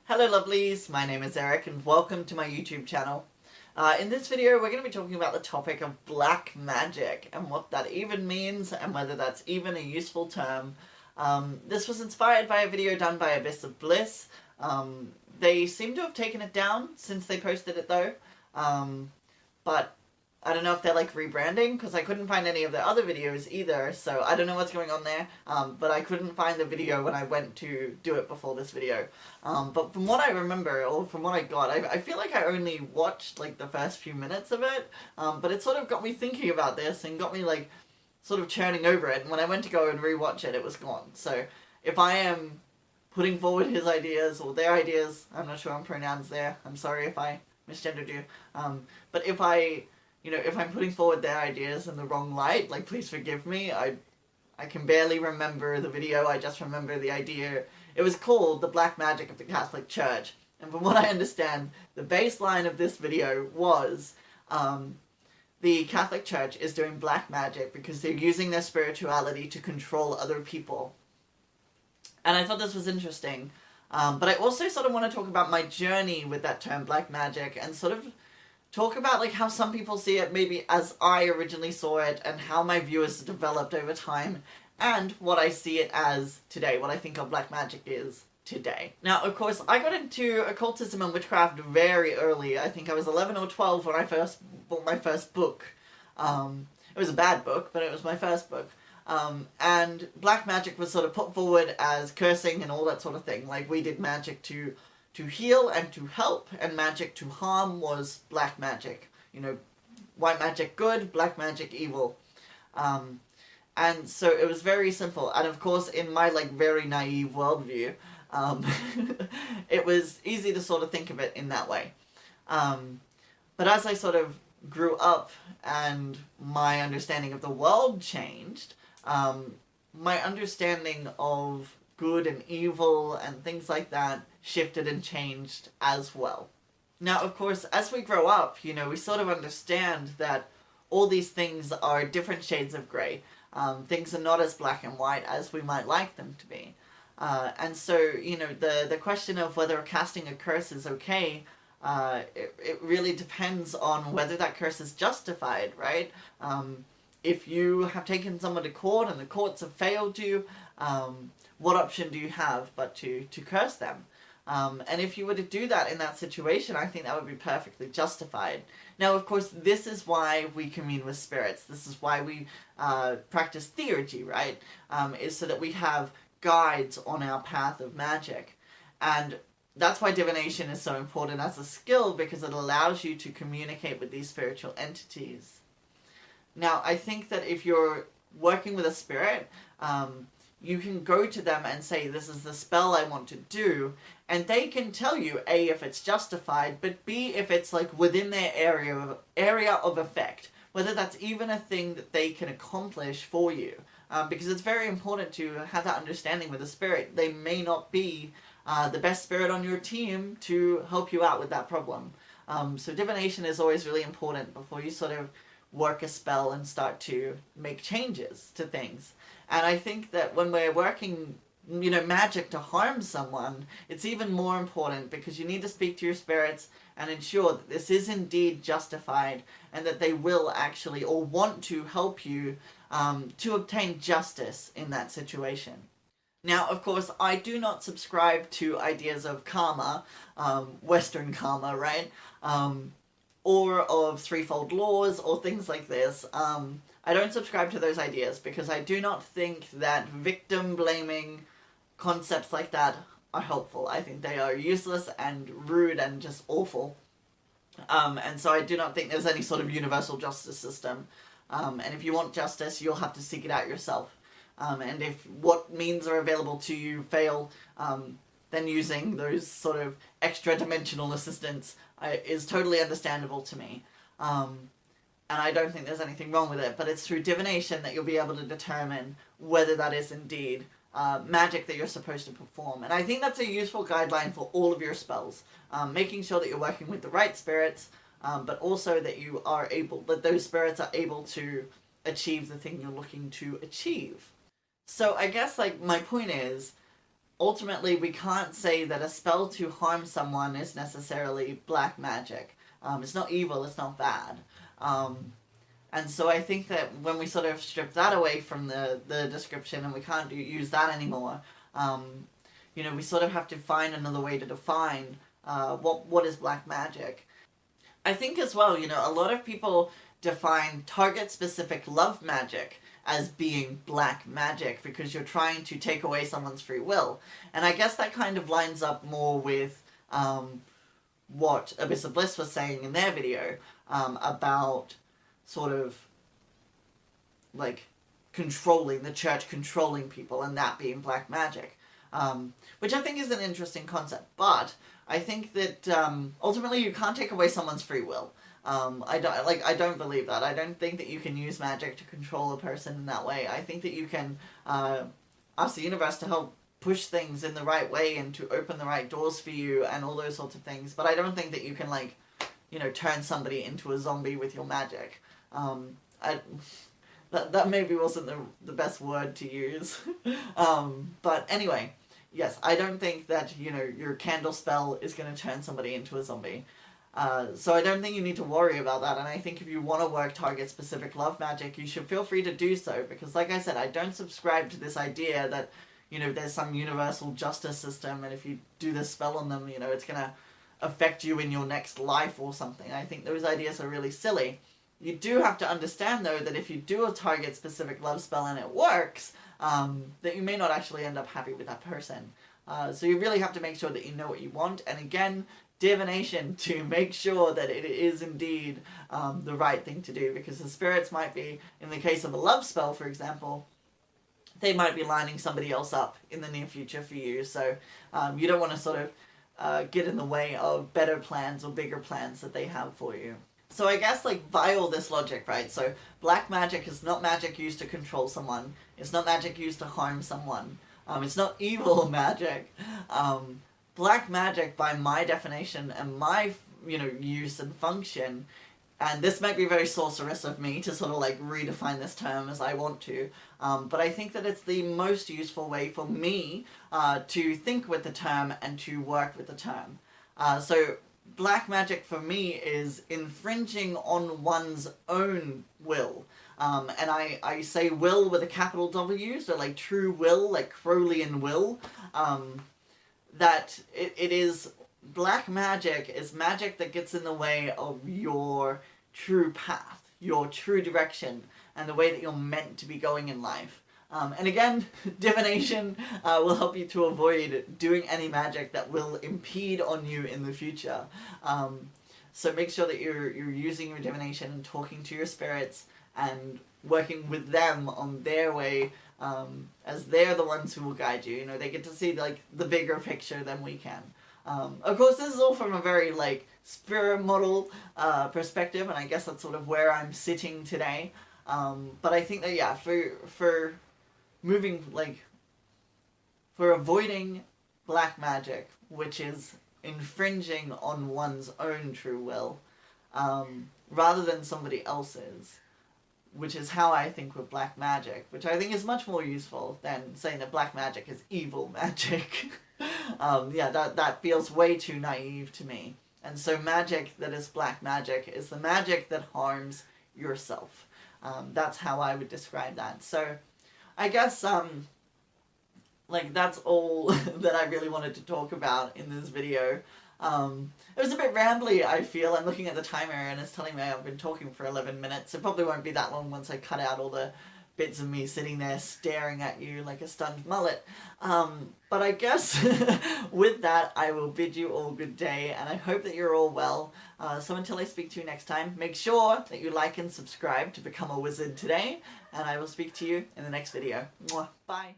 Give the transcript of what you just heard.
Hello lovelies, my name is Eric and welcome to my YouTube channel. In this video we're going to be talking about the topic of black magic and what that even means and whether that's even a useful term. This was inspired by a video done by Abyss of Bliss. They seem to have taken it down since they posted it though, but I don't know if they're like rebranding, because I couldn't find any of their other videos either, so I don't know what's going on there, but I couldn't find the video when I went to do it before this video. But from what I remember, or from what I got, I feel like I only watched like the first few minutes of it, but it sort of got me thinking about this and got me like sort of churning over it, and when I went to go and rewatch it, it was gone. So if I am putting forward his ideas, or their ideas, I'm not sure on pronouns there, I'm sorry if I misgendered you, but if I'm putting forward their ideas in the wrong light, like, please forgive me. I can barely remember the video, I just remember the idea. It was called The Black Magic of the Catholic Church. And from what I understand, the baseline of this video was, the Catholic Church is doing black magic because they're using their spirituality to control other people. And I thought this was interesting. But I also sort of want to talk about my journey with that term, black magic, and sort of talk about like how some people see it maybe as I originally saw it, and how my view has developed over time, and what I see it as today, what I think of black magic is today. Now, of course, I got into occultism and witchcraft very early. I think I was 11 or 12 when I first bought my first book. It was a bad book, but it was my first book. And black magic was sort of put forward as cursing and all that sort of thing. Like, we did magic to heal and to help, and magic to harm was black magic. You know, white magic good, black magic evil. And so it was very simple. And of course, in my like very naive worldview, it was easy to sort of think of it in that way. But as I sort of grew up and my understanding of the world changed, my understanding of good and evil and things like that shifted and changed as well. Now, of course, as we grow up, you know, we sort of understand that all these things are different shades of grey. Things are not as black and white as we might like them to be. And so, you know, the question of whether casting a curse is okay, it really depends on whether that curse is justified, right? If you have taken someone to court and the courts have failed you, what option do you have but to curse them? And if you were to do that in that situation, I think that would be perfectly justified. Now, of course, this is why we commune with spirits. This is why we practice theurgy, right? Is so that we have guides on our path of magic. And that's why divination is so important as a skill, because it allows you to communicate with these spiritual entities. Now, I think that if you're working with a spirit, you can go to them and say, this is the spell I want to do, and they can tell you, A, if it's justified, but B, if it's like within their area of effect, whether that's even a thing that they can accomplish for you. Because it's very important to have that understanding with a spirit. They may not be the best spirit on your team to help you out with that problem. So divination is always really important before you sort of work a spell and start to make changes to things. And I think that when we're working, you know, magic to harm someone, it's even more important, because you need to speak to your spirits and ensure that this is indeed justified, and that they will actually, or want to help you to obtain justice in that situation. Now, of course, I do not subscribe to ideas of karma, Western karma, right? Or of threefold laws, or things like this. I don't subscribe to those ideas, because I do not think that victim-blaming concepts like that are helpful. I think they are useless and rude and just awful. And so I do not think there's any sort of universal justice system. And if you want justice, you'll have to seek it out yourself. And if what means are available to you fail, then using those sort of extra-dimensional assistants is totally understandable to me. And I don't think there's anything wrong with it, but it's through divination that you'll be able to determine whether that is indeed magic that you're supposed to perform. And I think that's a useful guideline for all of your spells. Making sure that you're working with the right spirits, but also that those spirits are able to achieve the thing you're looking to achieve. So I guess, like, my point is, ultimately we can't say that a spell to harm someone is necessarily black magic. It's not evil, it's not bad. And so I think that when we sort of strip that away from the description and we can't use that anymore, we sort of have to find another way to define what is black magic. I think as well, a lot of people define target-specific love magic as being black magic because you're trying to take away someone's free will. And I guess that kind of lines up more with what Abyss of Bliss was saying in their video about sort of like the church controlling people and that being black magic. Which I think is an interesting concept, but I think that ultimately you can't take away someone's free will. I don't believe that. I don't think that you can use magic to control a person in that way. I think that you can ask the universe to help push things in the right way and to open the right doors for you and all those sorts of things. But I don't think that you can turn somebody into a zombie with your magic. That maybe wasn't the best word to use. But anyway, yes, I don't think that, your candle spell is going to turn somebody into a zombie. So I don't think you need to worry about that, and I think if you want to work target-specific love magic, you should feel free to do so, because like I said, I don't subscribe to this idea that, there's some universal justice system, and if you do this spell on them, it's going to affect you in your next life or something. I think those ideas are really silly. You do have to understand, though, that if you do a target-specific love spell and it works, that you may not actually end up happy with that person. So you really have to make sure that you know what you want, and again, divination to make sure that it is indeed the right thing to do, because the spirits might be, in the case of a love spell, for example, they might be lining somebody else up in the near future for you, so you don't want to sort of get in the way of better plans or bigger plans that they have for you. So I guess, by all this logic, right, so black magic is not magic used to control someone, it's not magic used to harm someone, it's not evil magic. Black magic, by my definition and my, use and function, and this might be very sorceress of me to sort of redefine this term as I want to, but I think that it's the most useful way for me to think with the term and to work with the term. So black magic for me is infringing on one's own will. And I say will with a capital W, so true will, Crowleyan will. That it is black magic is magic that gets in the way of your true path, your true direction, and the way that you're meant to be going in life. And again, divination will help you to avoid doing any magic that will impede on you in the future. So make sure that you're using your divination and talking to your spirits and working with them on their way, as they're the ones who will guide you. They get to see the bigger picture than we can. Of course, this is all from a very spirit model perspective, and I guess that's sort of where I'm sitting today. But I think that for moving for avoiding black magic, which is infringing on one's own true will, rather than somebody else's, which is how I think with black magic, which I think is much more useful than saying that black magic is evil magic. That feels way too naive to me. And so magic that is black magic is the magic that harms yourself. That's how I would describe that. So I guess that's all that I really wanted to talk about in this video. It was a bit rambly, I feel. I'm looking at the timer and it's telling me I've been talking for 11 minutes. It probably won't be that long once I cut out all the bits of me sitting there staring at you like a stunned mullet. But I guess with that, I will bid you all good day, and I hope that you're all well. So until I speak to you next time, make sure that you like and subscribe to become a wizard today, and I will speak to you in the next video. Mwah. Bye!